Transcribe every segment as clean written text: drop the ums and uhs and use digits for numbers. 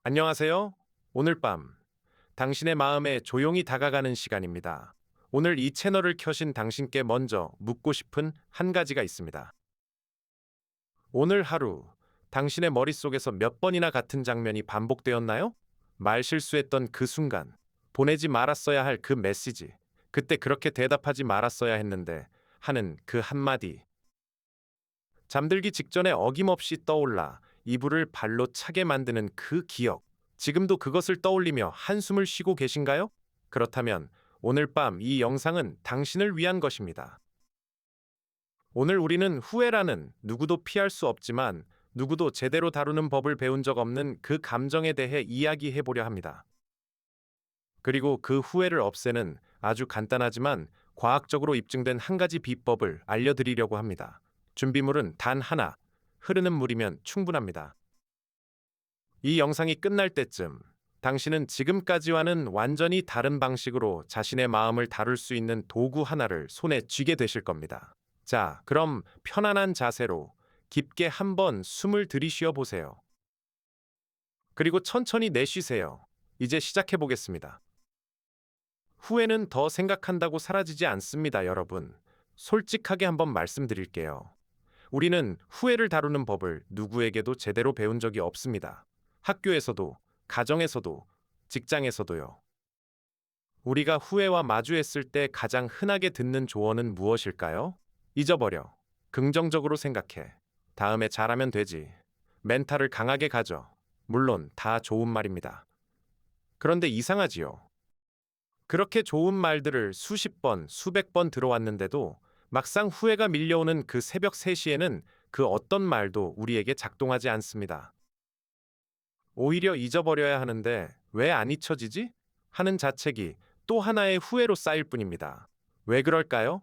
안녕하세요. 오늘 밤 당신의 마음에 조용히 다가가는 시간입니다. 오늘 이 채널을 켜신 당신께 먼저 묻고 싶은 한 가지가 있습니다. 오늘 하루 당신의 머릿속에서 몇 번이나 같은 장면이 반복되었나요? 말 실수했던 그 순간, 보내지 말았어야 할 그 메시지, 그때 그렇게 대답하지 말았어야 했는데 하는 그 한마디, 잠들기 직전에 어김없이 떠올라 이불을 발로 차게 만드는 그 기억. 지금도 그것을 떠올리며 한숨을 쉬고 계신가요? 그렇다면 오늘 밤 이 영상은 당신을 위한 것입니다. 오늘 우리는 후회라는 누구도 피할 수 없지만 누구도 제대로 다루는 법을 배운 적 없는 그 감정에 대해 이야기해 보려 합니다. 그리고 그 후회를 없애는 아주 간단하지만 과학적으로 입증된 한 가지 비법을 알려드리려고 합니다. 준비물은 단 하나, 흐르는 물이면 충분합니다. 이 영상이 끝날 때쯤 당신은 지금까지와는 완전히 다른 방식으로 자신의 마음을 다룰 수 있는 도구 하나를 손에 쥐게 되실 겁니다. 자, 그럼 편안한 자세로 깊게 한번 숨을 들이쉬어 보세요. 그리고 천천히 내쉬세요. 이제 시작해 보겠습니다. 후회는 더 생각한다고 사라지지 않습니다, 여러분. 솔직하게 한번 말씀드릴게요. 우리는 후회를 다루는 법을 누구에게도 제대로 배운 적이 없습니다. 학교에서도, 가정에서도, 직장에서도요. 우리가 후회와 마주했을 때 가장 흔하게 듣는 조언은 무엇일까요? 잊어버려. 긍정적으로 생각해. 다음에 잘하면 되지. 멘탈을 강하게 가져. 물론 다 좋은 말입니다. 그런데 이상하지요. 그렇게 좋은 말들을 수십 번, 수백 번 들어왔는데도 막상 후회가 밀려오는 그 새벽 3시에는 그 어떤 말도 우리에게 작동하지 않습니다. 오히려 잊어버려야 하는데 왜 안 잊혀지지? 하는 자책이 또 하나의 후회로 쌓일 뿐입니다. 왜 그럴까요?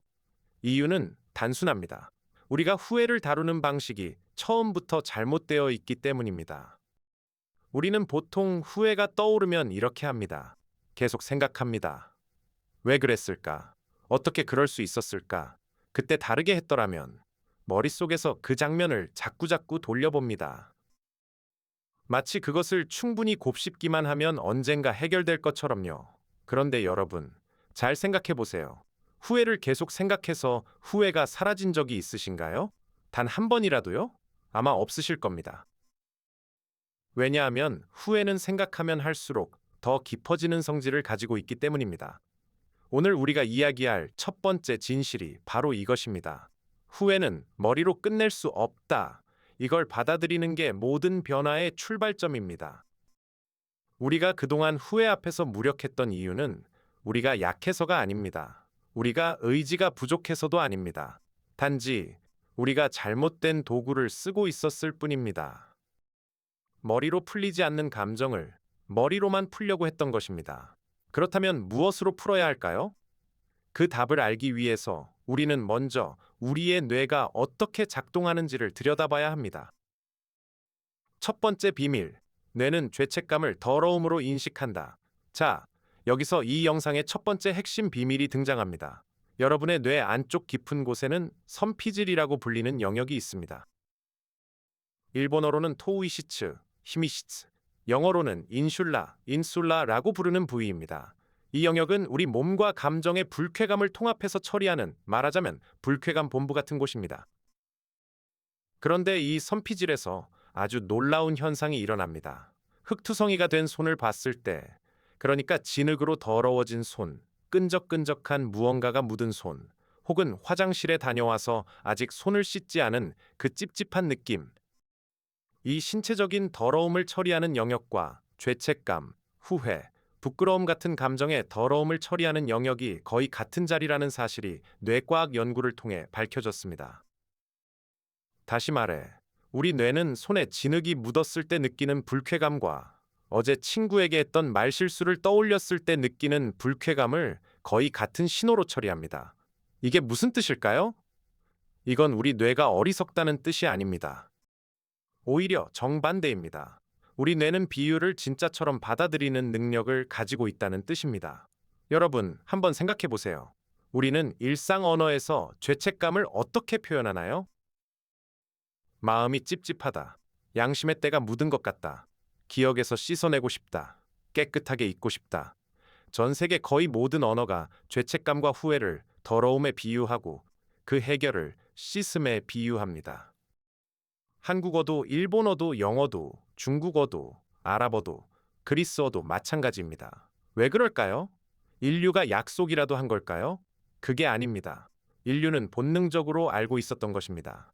이유는 단순합니다. 우리가 후회를 다루는 방식이 처음부터 잘못되어 있기 때문입니다. 우리는 보통 후회가 떠오르면 이렇게 합니다. 계속 생각합니다. 왜 그랬을까? 어떻게 그럴 수 있었을까? 그때 다르게 했더라면 머릿속에서 그 장면을 자꾸자꾸 돌려봅니다. 마치 그것을 충분히 곱씹기만 하면 언젠가 해결될 것처럼요. 그런데 여러분, 잘 생각해 보세요. 후회를 계속 생각해서 후회가 사라진 적이 있으신가요? 단 한 번이라도요? 아마 없으실 겁니다. 왜냐하면 후회는 생각하면 할수록 더 깊어지는 성질을 가지고 있기 때문입니다. 오늘 우리가 이야기할 첫 번째 진실이 바로 이것입니다. 후회는 머리로 끝낼 수 없다. 이걸 받아들이는 게 모든 변화의 출발점입니다. 우리가 그동안 후회 앞에서 무력했던 이유는 우리가 약해서가 아닙니다. 우리가 의지가 부족해서도 아닙니다. 단지 우리가 잘못된 도구를 쓰고 있었을 뿐입니다. 머리로 풀리지 않는 감정을 머리로만 풀려고 했던 것입니다. 그렇다면 무엇으로 풀어야 할까요? 그 답을 알기 위해서 우리는 먼저 우리의 뇌가 어떻게 작동하는지를 들여다봐야 합니다. 첫 번째 비밀, 뇌는 죄책감을 더러움으로 인식한다. 자, 여기서 이 영상의 첫 번째 핵심 비밀이 등장합니다. 여러분의 뇌 안쪽 깊은 곳에는 선피질이라고 불리는 영역이 있습니다. 일본어로는 토우이시츠, 히미시츠, 영어로는 인슐라라고 부르는 부위입니다. 이 영역은 우리 몸과 감정의 불쾌감을 통합해서 처리하는, 말하자면 불쾌감 본부 같은 곳입니다. 그런데 이 선피질에서 아주 놀라운 현상이 일어납니다. 흙투성이가 된 손을 봤을 때, 그러니까 진흙으로 더러워진 손, 끈적끈적한 무언가가 묻은 손, 혹은 화장실에 다녀와서 아직 손을 씻지 않은 그 찝찝한 느낌, 이 신체적인 더러움을 처리하는 영역과 죄책감, 후회, 부끄러움 같은 감정의 더러움을 처리하는 영역이 거의 같은 자리라는 사실이 뇌과학 연구를 통해 밝혀졌습니다. 다시 말해, 우리 뇌는 손에 진흙이 묻었을 때 느끼는 불쾌감과 어제 친구에게 했던 말실수를 떠올렸을 때 느끼는 불쾌감을 거의 같은 신호로 처리합니다. 이게 무슨 뜻일까요? 이건 우리 뇌가 어리석다는 뜻이 아닙니다. 오히려 정반대입니다. 우리 뇌는 비유를 진짜처럼 받아들이는 능력을 가지고 있다는 뜻입니다. 여러분, 한번 생각해 보세요. 우리는 일상 언어에서 죄책감을 어떻게 표현하나요? 마음이 찝찝하다. 양심의 때가 묻은 것 같다. 기억에서 씻어내고 싶다. 깨끗하게 잊고 싶다. 전 세계 거의 모든 언어가 죄책감과 후회를 더러움에 비유하고 그 해결을 씻음에 비유합니다. 한국어도 일본어도 영어도 중국어도 아랍어도 그리스어도 마찬가지입니다. 왜 그럴까요? 인류가 약속이라도 한 걸까요? 그게 아닙니다. 인류는 본능적으로 알고 있었던 것입니다.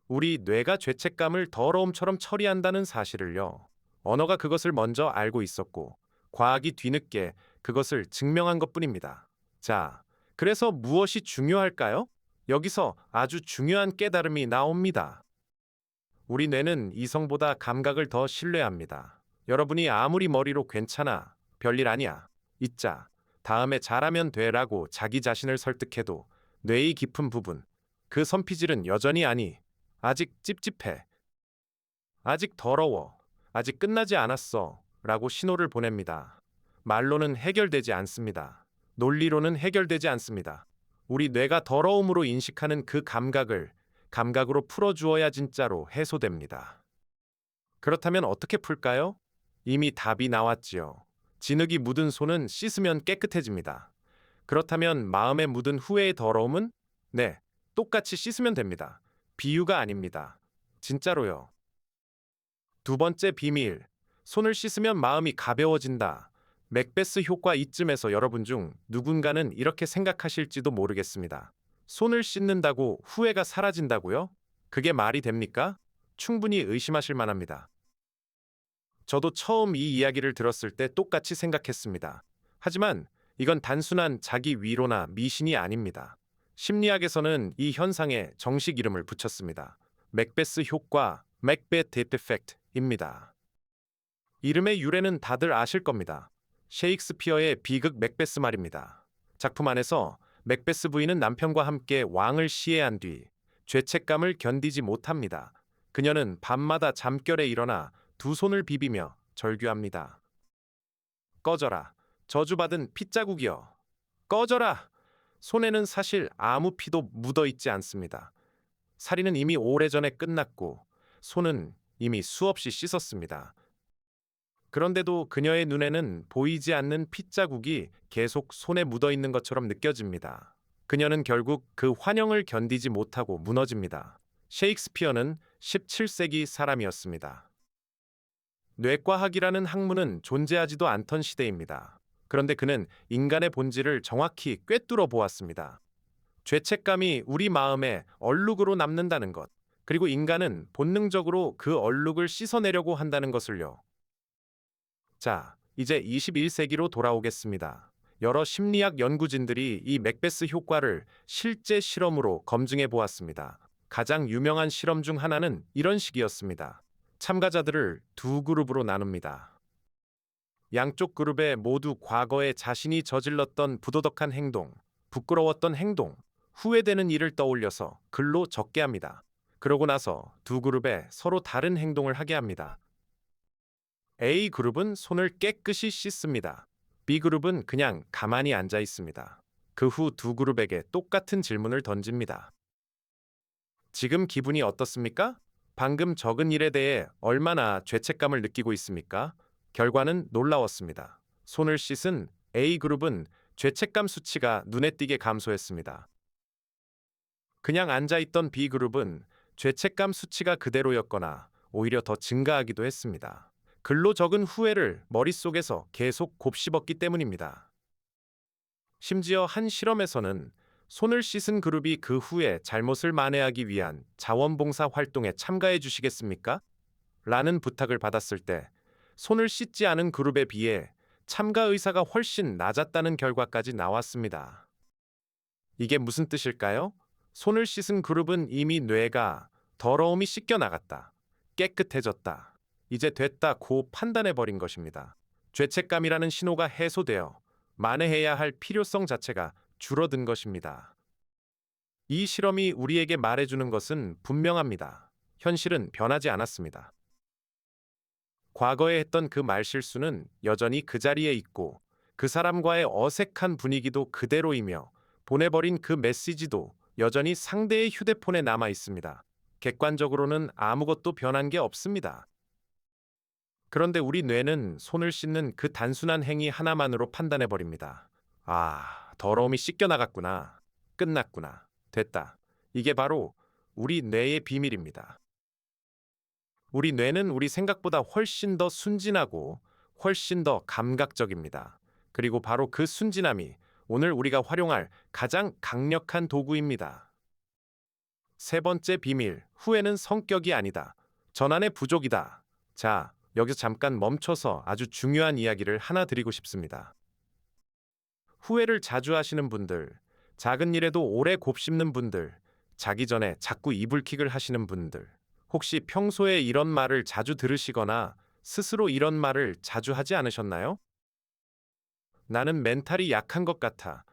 우리 뇌가 죄책감을 더러움처럼 처리한다는 사실을요. 언어가 그것을 먼저 알고 있었고, 과학이 뒤늦게 그것을 증명한 것뿐입니다. 자, 그래서 무엇이 중요할까요? 여기서 아주 중요한 깨달음이 나옵니다. 우리 뇌는 이성보다 감각을 더 신뢰합니다. 여러분이 아무리 머리로 괜찮아, 별일 아니야, 잊자, 다음에 잘하면 돼라고 자기 자신을 설득해도 뇌의 깊은 부분, 그 선피질은 여전히 아니, 아직 찝찝해, 아직 더러워, 아직 끝나지 않았어 라고 신호를 보냅니다. 말로는 해결되지 않습니다. 논리로는 해결되지 않습니다. 우리 뇌가 더러움으로 인식하는 그 감각을 감각으로 풀어주어야 진짜로 해소됩니다. 그렇다면 어떻게 풀까요? 이미 답이 나왔지요. 진흙이 묻은 손은 씻으면 깨끗해집니다. 그렇다면 마음에 묻은 후회의 더러움은? 네, 똑같이 씻으면 됩니다. 비유가 아닙니다. 진짜로요. 두 번째 비밀. 손을 씻으면 마음이 가벼워진다. 맥베스 효과. 이쯤에서 여러분 중 누군가는 이렇게 생각하실지도 모르겠습니다. 손을 씻는다고 후회가 사라진다고요? 그게 말이 됩니까? 충분히 의심하실 만합니다. 저도 처음 이 이야기를 들었을 때 똑같이 생각했습니다. 하지만 이건 단순한 자기 위로나 미신이 아닙니다. 심리학에서는 이 현상에 정식 이름을 붙였습니다. 맥베스 효과, 맥베트 이펙트입니다. 이름의 유래는 다들 아실 겁니다. 셰익스피어의 비극 맥베스 말입니다. 작품 안에서 맥베스 부인은 남편과 함께 왕을 시해한 뒤 죄책감을 견디지 못합니다. 그녀는 밤마다 잠결에 일어나 두 손을 비비며 절규합니다. 꺼져라. 저주받은 핏자국이여. 꺼져라. 손에는 사실 아무 피도 묻어 있지 않습니다. 살인은 이미 오래전에 끝났고 손은 이미 수없이 씻었습니다. 그런데도 그녀의 눈에는 보이지 않는 핏자국이 계속 손에 묻어 있는 것처럼 느껴집니다. 그녀는 결국 그 환영을 견디지 못하고 무너집니다. 셰익스피어는 17세기 사람이었습니다. 뇌과학이라는 학문은 존재하지도 않던 시대입니다. 그런데 그는 인간의 본질을 정확히 꿰뚫어 보았습니다. 죄책감이 우리 마음에 얼룩으로 남는다는 것, 그리고 인간은 본능적으로 그 얼룩을 씻어내려고 한다는 것을요. 자, 이제 21세기로 돌아오겠습니다. 여러 심리학 연구진들이 이 맥베스 효과를 실제 실험으로 검증해 보았습니다. 가장 유명한 실험 중 하나는 이런 식이었습니다. 참가자들을 두 그룹으로 나눕니다. 양쪽 그룹에 모두 과거에 자신이 저질렀던 부도덕한 행동, 부끄러웠던 행동, 후회되는 일을 떠올려서 글로 적게 합니다. 그러고 나서 두 그룹에 서로 다른 행동을 하게 합니다. A그룹은 손을 깨끗이 씻습니다. B그룹은 그냥 가만히 앉아 있습니다. 그 후 두 그룹에게 똑같은 질문을 던집니다. 지금 기분이 어떻습니까? 방금 적은 일에 대해 얼마나 죄책감을 느끼고 있습니까? 결과는 놀라웠습니다. 손을 씻은 A그룹은 죄책감 수치가 눈에 띄게 감소했습니다. 그냥 앉아있던 B그룹은 죄책감 수치가 그대로였거나 오히려 더 증가하기도 했습니다. 글로 적은 후회를 머릿속에서 계속 곱씹었기 때문입니다. 심지어 한 실험에서는 손을 씻은 그룹이 그 후에 잘못을 만회하기 위한 자원봉사 활동에 참가해 주시겠습니까? 라는 부탁을 받았을 때 손을 씻지 않은 그룹에 비해 참가 의사가 훨씬 낮았다는 결과까지 나왔습니다. 이게 무슨 뜻일까요? 손을 씻은 그룹은 이미 뇌가 더러움이 씻겨 나갔다, 깨끗해졌다, 이제 됐다고 판단해버린 것입니다. 죄책감이라는 신호가 해소되어 만회해야 할 필요성 자체가 줄어든 것입니다. 이 실험이 우리에게 말해주는 것은 분명합니다. 현실은 변하지 않았습니다. 과거에 했던 그 말실수는 여전히 그 자리에 있고 그 사람과의 어색한 분위기도 그대로이며 보내버린 그 메시지도 여전히 상대의 휴대폰에 남아 있습니다. 객관적으로는 아무것도 변한 게 없습니다. 그런데 우리 뇌는 손을 씻는 그 단순한 행위 하나만으로 판단해 버립니다. 아, 더러움이 씻겨 나갔구나. 끝났구나. 됐다. 이게 바로 우리 뇌의 비밀입니다. 우리 뇌는 우리 생각보다 훨씬 더 순진하고 훨씬 더 감각적입니다. 그리고 바로 그 순진함이 오늘 우리가 활용할 가장 강력한 도구입니다. 세 번째 비밀, 후회는 성격이 아니다. 전환의 부족이다. 자, 여기서 잠깐 멈춰서 아주 중요한 이야기를 하나 드리고 싶습니다. 후회를 자주 하시는 분들, 작은 일에도 오래 곱씹는 분들, 자기 전에 자꾸 이불킥을 하시는 분들, 혹시 평소에 이런 말을 자주 들으시거나 스스로 이런 말을 자주 하지 않으셨나요? 나는 멘탈이 약한 것 같아.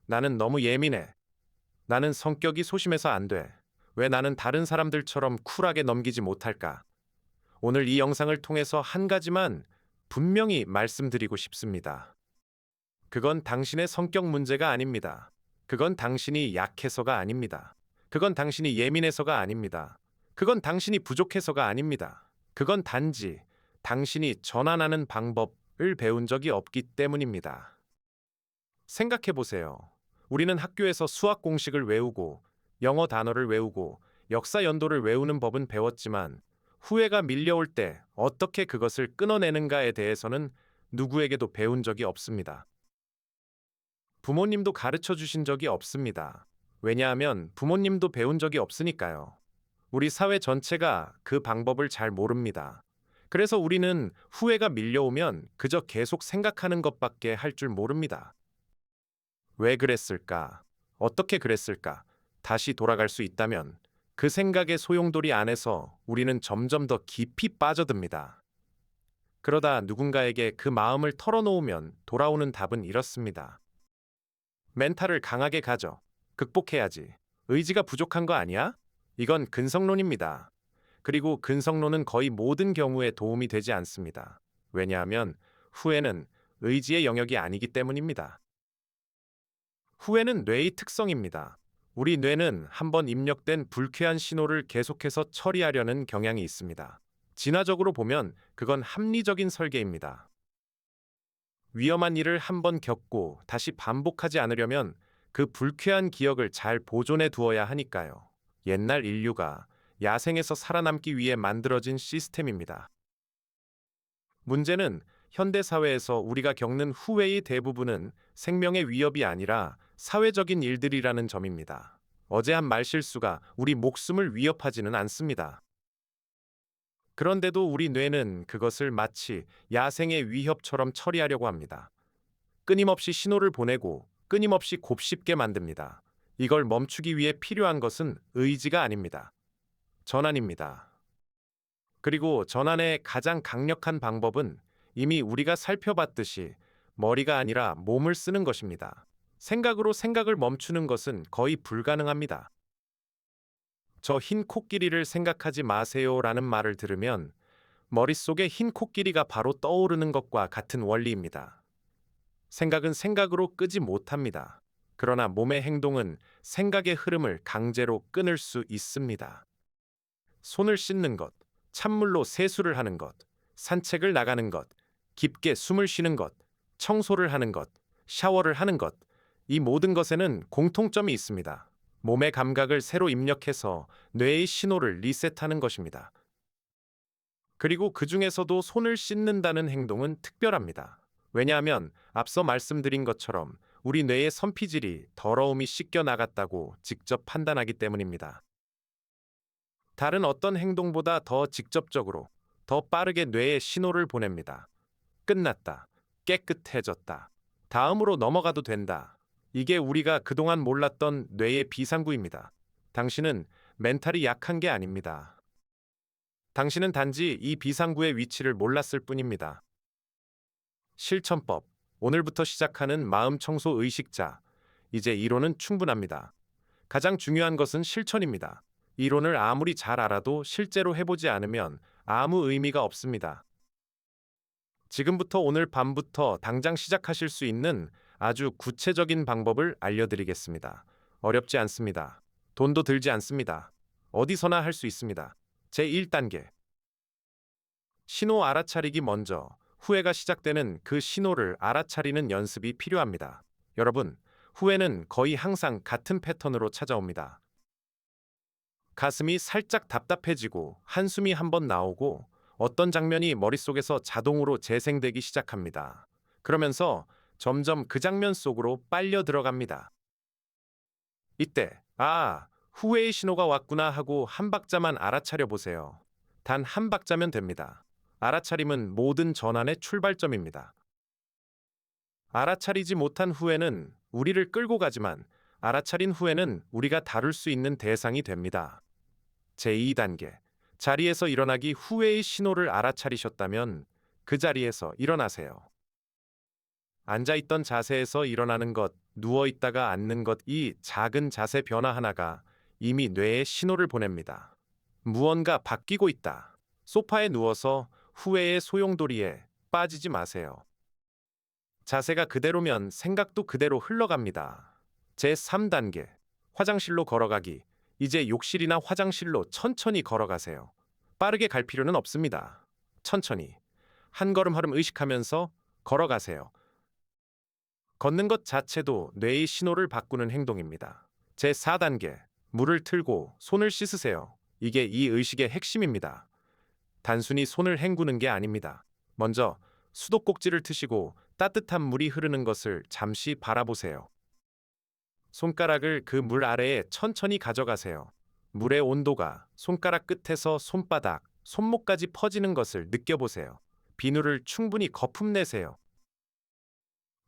나는 너무 예민해. 나는 성격이 소심해서 안 돼. 왜 나는 다른 사람들처럼 쿨하게 넘기지 못할까? 오늘 이 영상을 통해서 한 가지만 분명히 말씀드리고 싶습니다. 그건 당신의 성격 문제가 아닙니다. 그건 당신이 약해서가 아닙니다. 그건 당신이 예민해서가 아닙니다. 그건 당신이 부족해서가 아닙니다. 그건 단지 당신이 전환하는 방법을 배운 적이 없기 때문입니다. 생각해 보세요. 우리는 학교에서 수학 공식을 외우고 영어 단어를 외우고 역사 연도를 외우는 법은 배웠지만 후회가 밀려올 때 어떻게 그것을 끊어내는가에 대해서는 누구에게도 배운 적이 없습니다. 부모님도 가르쳐 주신 적이 없습니다. 왜냐하면 부모님도 배운 적이 없으니까요. 우리 사회 전체가 그 방법을 잘 모릅니다. 그래서 우리는 후회가 밀려오면 그저 계속 생각하는 것밖에 할 줄 모릅니다. 왜 그랬을까? 어떻게 그랬을까? 다시 돌아갈 수 있다면 그 생각의 소용돌이 안에서 우리는 점점 더 깊이 빠져듭니다. 그러다 누군가에게 그 마음을 털어놓으면 돌아오는 답은 이렇습니다. 멘탈을 강하게 가져. 극복해야지. 의지가 부족한 거 아니야? 이건 근성론입니다. 그리고 근성론은 거의 모든 경우에 도움이 되지 않습니다. 왜냐하면 후회는 의지의 영역이 아니기 때문입니다. 후회는 뇌의 특성입니다. 우리 뇌는 한번 입력된 불쾌한 신호를 계속해서 처리하려는 경향이 있습니다. 진화적으로 보면 그건 합리적인 설계입니다. 위험한 일을 한번 겪고 다시 반복하지 않으려면 그 불쾌한 기억을 잘 보존해 두어야 하니까요. 옛날 인류가 야생에서 살아남기 위해 만들어진 시스템입니다. 문제는 현대 사회에서 우리가 겪는 후회의 대부분은 생명의 위협이 아니라 사회적인 일들이라는 점입니다. 어제 한 말실수가 우리 목숨을 위협하지는 않습니다. 그런데도 우리 뇌는 그것을 마치 야생의 위협처럼 처리하려고 합니다. 끊임없이 신호를 보내고 끊임없이 곱씹게 만듭니다. 이걸 멈추기 위해 필요한 것은 의지가 아닙니다. 전환입니다. 그리고 전환의 가장 강력한 방법은 이미 우리가 살펴봤듯이 머리가 아니라 몸을 쓰는 것입니다. 생각으로 생각을 멈추는 것은 거의 불가능합니다. 저 흰 코끼리를 생각하지 마세요라는 말을 들으면 머릿속에 흰 코끼리가 바로 떠오르는 것과 같은 원리입니다. 생각은 생각으로 끄지 못합니다. 그러나 몸의 행동은 생각의 흐름을 강제로 끊을 수 있습니다. 손을 씻는 것, 찬물로 세수를 하는 것, 산책을 나가는 것, 깊게 숨을 쉬는 것, 청소를 하는 것, 샤워를 하는 것, 이 모든 것에는 공통점이 있습니다. 몸의 감각을 새로 입력해서 뇌의 신호를 리셋하는 것입니다. 그리고 그 중에서도 손을 씻는다는 행동은 특별합니다. 왜냐하면 앞서 말씀드린 것처럼 우리 뇌의 선피질이 더러움이 씻겨 나갔다고 직접 판단하기 때문입니다. 다른 어떤 행동보다 더 직접적으로, 더 빠르게 뇌에 신호를 보냅니다. 끝났다. 깨끗해졌다. 다음으로 넘어가도 된다. 이게 우리가 그동안 몰랐던 뇌의 비상구입니다. 당신은 멘탈이 약한 게 아닙니다. 당신은 단지 이 비상구의 위치를 몰랐을 뿐입니다. 실천법. 오늘부터 시작하는 마음 청소 의식자. 이제 이론은 충분합니다. 가장 중요한 것은 실천입니다. 이론을 아무리 잘 알아도 실제로 해보지 않으면 아무 의미가 없습니다. 지금부터 오늘 밤부터 당장 시작하실 수 있는 아주 구체적인 방법을 알려드리겠습니다. 어렵지 않습니다. 돈도 들지 않습니다. 어디서나 할 수 있습니다. 제1단계. 신호 알아차리기 먼저 후회가 시작되는 그 신호를 알아차리는 연습이 필요합니다. 여러분, 후회는 거의 항상 같은 패턴으로 찾아옵니다. 가슴이 살짝 답답해지고 한숨이 한번 나오고 어떤 장면이 머릿속에서 자동으로 재생되기 시작합니다. 그러면서 점점 그 장면 속으로 빨려 들어갑니다. 이때, 아, 후회의 신호가 왔구나 하고 한 박자만 알아차려 보세요. 단 한 박자면 됩니다. 알아차림은 모든 전환의 출발점입니다. 알아차리지 못한 후회는 우리를 끌고 가지만 알아차린 후회는 우리가 다룰 수 있는 대상이 됩니다. 제2단계. 자리에서 일어나기 후회의 신호를 알아차리셨다면 그 자리에서 일어나세요. 앉아있던 자세에서 일어나는 것, 누워있다가 앉는 것, 이 작은 자세 변화 하나가 이미 뇌에 신호를 보냅니다. 무언가 바뀌고 있다. 소파에 누워서 후회의 소용돌이에 빠지지 마세요. 자세가 그대로면 생각도 그대로 흘러갑니다. 제3단계. 화장실로 걸어가기. 이제 욕실이나 화장실로 천천히 걸어가세요. 빠르게 갈 필요는 없습니다. 천천히. 한 걸음 한 걸음 의식하면서 걸어가세요. 걷는 것 자체도 뇌의 신호를 바꾸는 행동입니다. 제4단계. 물을 틀고 손을 씻으세요. 이게 이 의식의 핵심입니다. 단순히 손을 헹구는 게 아닙니다. 먼저 수도꼭지를 트시고 따뜻한 물이 흐르는 것을 잠시 바라보세요. 손가락을 그 물 아래에 천천히 가져가세요. 물의 온도가 손가락 끝에서 손바닥, 손목까지 퍼지는 것을 느껴보세요. 비누를 충분히 거품 내세요.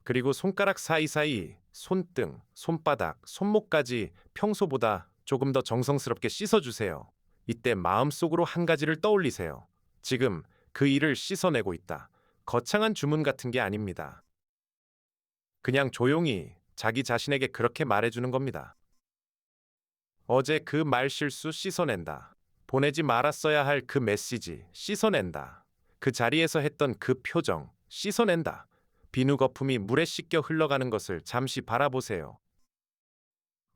그리고 손가락 사이사이, 손등, 손바닥, 손목까지 평소보다 조금 더 정성스럽게 씻어주세요. 이때 마음속으로 한 가지를 떠올리세요. 지금 그 일을 씻어내고 있다. 거창한 주문 같은 게 아닙니다. 그냥 조용히 자기 자신에게 그렇게 말해주는 겁니다. 어제 그 말실수 씻어낸다. 보내지 말았어야 할 그 메시지 씻어낸다. 그 자리에서 했던 그 표정 씻어낸다. 비누 거품이 물에 씻겨 흘러가는 것을 잠시 바라보세요.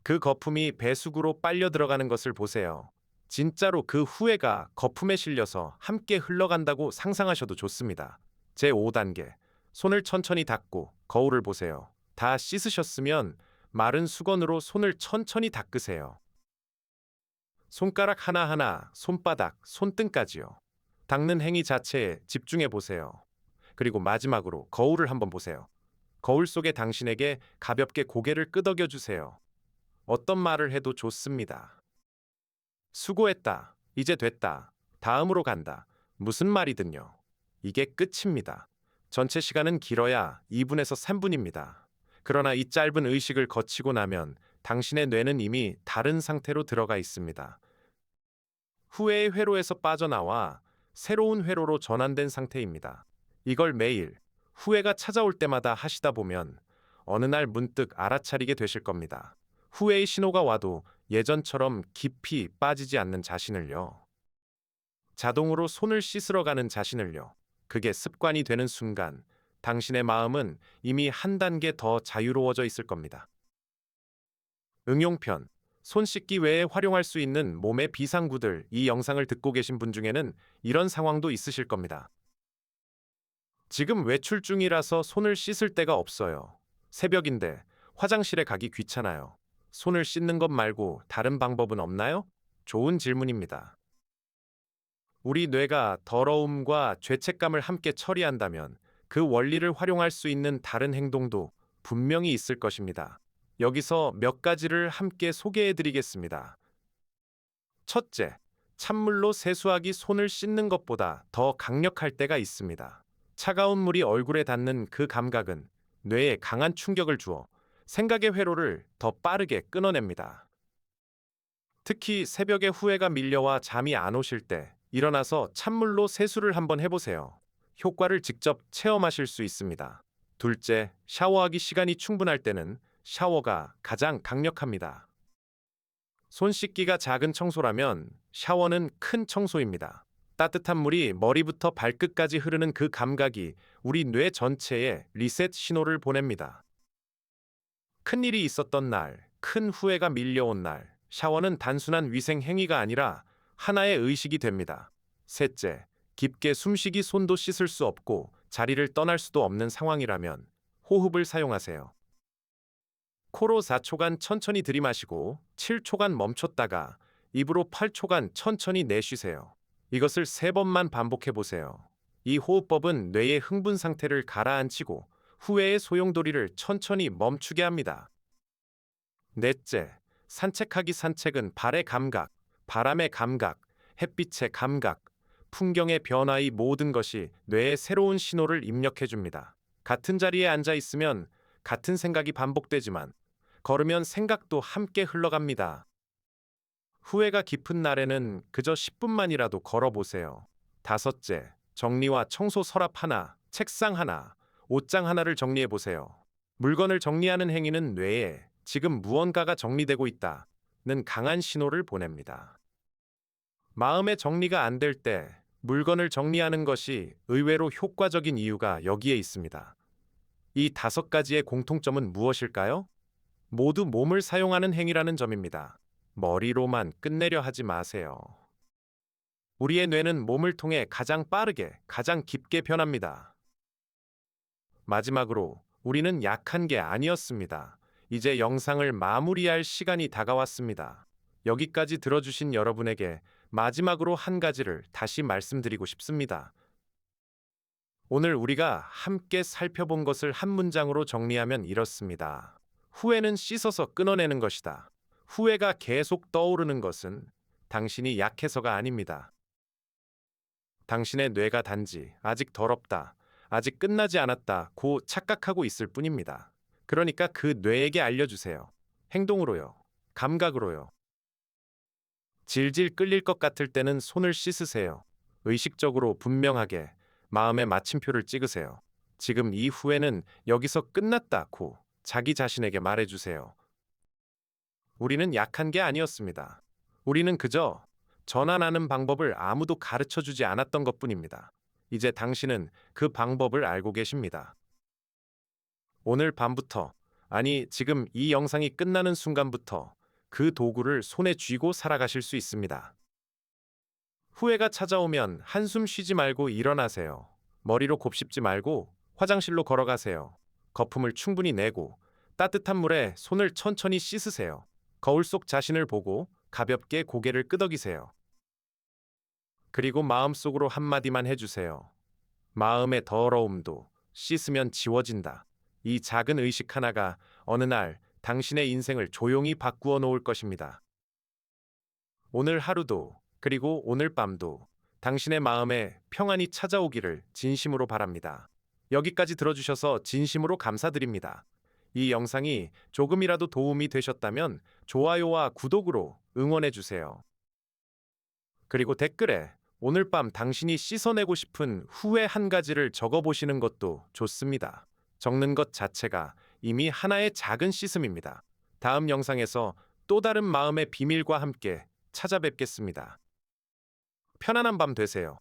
그 거품이 배수구로 빨려 들어가는 것을 보세요. 진짜로 그 후회가 거품에 실려서 함께 흘러간다고 상상하셔도 좋습니다. 제5단계. 손을 천천히 닦고 거울을 보세요. 다 씻으셨으면 마른 수건으로 손을 천천히 닦으세요. 손가락 하나하나, 손바닥, 손등까지요. 닦는 행위 자체에 집중해 보세요. 그리고 마지막으로 거울을 한번 보세요. 거울 속에 당신에게 가볍게 고개를 끄덕여 주세요. 어떤 말을 해도 좋습니다. 수고했다. 이제 됐다. 다음으로 간다. 무슨 말이든요. 이게 끝입니다. 전체 시간은 길어야 2분에서 3분입니다. 그러나 이 짧은 의식을 거치고 나면 당신의 뇌는 이미 다른 상태로 들어가 있습니다. 후회의 회로에서 빠져나와 새로운 회로로 전환된 상태입니다. 이걸 매일 후회가 찾아올 때마다 하시다 보면 어느 날 문득 알아차리게 되실 겁니다. 후회의 신호가 와도 예전처럼 깊이 빠지지 않는 자신을요. 자동으로 손을 씻으러 가는 자신을요. 그게 습관이 되는 순간 당신의 마음은 이미 한 단계 더 자유로워져 있을 겁니다. 응용편. 손 씻기 외에 활용할 수 있는 몸의 비상구들. 이 영상을 듣고 계신 분 중에는 이런 상황도 있으실 겁니다. 지금 외출 중이라서 손을 씻을 데가 없어요. 새벽인데 화장실에 가기 귀찮아요. 손을 씻는 것 말고 다른 방법은 없나요? 좋은 질문입니다. 우리 뇌가 더러움과 죄책감을 함께 처리한다면 그 원리를 활용할 수 있는 다른 행동도 분명히 있을 것입니다. 여기서 몇 가지를 함께 소개해 드리겠습니다. 첫째, 찬물로 세수하기. 손을 씻는 것보다 더 강력할 때가 있습니다. 차가운 물이 얼굴에 닿는 그 감각은 뇌에 강한 충격을 주어 생각의 회로를 더 빠르게 끊어냅니다. 특히 새벽에 후회가 밀려와 잠이 안 오실 때 일어나서 찬물로 세수를 한번 해보세요. 효과를 직접 체험하실 수 있습니다. 둘째, 샤워하기. 시간이 충분할 때는 샤워가 가장 강력합니다. 손 씻기가 작은 청소라면 샤워는 큰 청소입니다. 따뜻한 물이 머리부터 발끝까지 흐르는 그 감각이 우리 뇌 전체에 리셋 신호를 보냅니다. 큰 일이 있었던 날, 큰 후회가 밀려온 날, 샤워는 단순한 위생 행위가 아니라 하나의 의식이 됩니다. 셋째, 깊게 숨쉬기 손도 씻을 수 없고 자리를 떠날 수도 없는 상황이라면 호흡을 사용하세요. 코로 4초간 천천히 들이마시고 7초간 멈췄다가 입으로 8초간 천천히 내쉬세요. 이것을 3번만 반복해 보세요. 이 호흡법은 뇌의 흥분 상태를 가라앉히고 후회의 소용돌이를 천천히 멈추게 합니다. 넷째, 산책하기. 산책은 발의 감각, 바람의 감각, 햇빛의 감각, 풍경의 변화, 이 모든 것이 뇌에 새로운 신호를 입력해 줍니다. 같은 자리에 앉아 있으면 같은 생각이 반복되지만 걸으면 생각도 함께 흘러갑니다. 후회가 깊은 날에는 그저 10분만이라도 걸어보세요. 다섯째, 정리와 청소. 서랍 하나, 책상 하나, 옷장 하나를 정리해 보세요. 물건을 정리하는 행위는 뇌에 지금 무언가가 정리되고 있다는 강한 신호를 보냅니다. 마음의 정리가 안 될 때 물건을 정리하는 것이 의외로 효과적인 이유가 여기에 있습니다. 이 5가지의 공통점은 무엇일까요? 모두 몸을 사용하는 행위라는 점입니다. 머리로만 끝내려 하지 마세요. 우리의 뇌는 몸을 통해 가장 빠르게, 가장 깊게 변합니다. 마지막으로, 우리는 약한 게 아니었습니다. 이제 영상을 마무리할 시간이 다가왔습니다. 여기까지 들어주신 여러분에게 마지막으로 한 가지를 다시 말씀드리고 싶습니다. 오늘 우리가 함께 살펴본 것을 한 문장으로 정리하면 이렇습니다. 후회는 씻어서 끊어내는 것이다. 후회가 계속 떠오르는 것은 당신이 약해서가 아닙니다. 당신의 뇌가 단지 아직 더럽다, 아직 끝나지 않았다고 착각하고 있을 뿐입니다. 그러니까 그 뇌에게 알려주세요. 행동으로요. 감각으로요. 질질 끌릴 것 같을 때는 손을 씻으세요. 의식적으로 분명하게 마음의 마침표를 찍으세요. 지금 이 후회는 여기서 끝났다고 자기 자신에게 말해주세요. 우리는 약한 게 아니었습니다. 우리는 그저 전환하는 방법을 아무도 가르쳐 주지 않았던 것뿐입니다. 이제 당신은 그 방법을 알고 계십니다. 오늘 밤부터, 아니 지금 이 영상이 끝나는 순간부터 그 도구를 손에 쥐고 살아가실 수 있습니다. 후회가 찾아오면 한숨 쉬지 말고 일어나세요. 머리로 곱씹지 말고 화장실로 걸어가세요. 거품을 충분히 내고 따뜻한 물에 손을 천천히 씻으세요. 거울 속 자신을 보고 가볍게 고개를 끄덕이세요. 그리고 마음속으로 한마디만 해주세요. 마음의 더러움도 씻으면 지워진다. 이 작은 의식 하나가 어느 날 당신의 인생을 조용히 바꾸어 놓을 것입니다. 오늘 하루도, 그리고 오늘 밤도 당신의 마음에 평안이 찾아오기를 진심으로 바랍니다. 여기까지 들어주셔서 진심으로 감사드립니다. 이 영상이 조금이라도 도움이 되셨다면 좋아요와 구독으로 응원해주세요. 그리고 댓글에 오늘 밤 당신이 씻어내고 싶은 후회 한 가지를 적어보시는 것도 좋습니다. 적는 것 자체가 이미 하나의 작은 씻음입니다. 다음 영상에서 또 다른 마음의 비밀과 함께 찾아뵙겠습니다. 편안한 밤 되세요.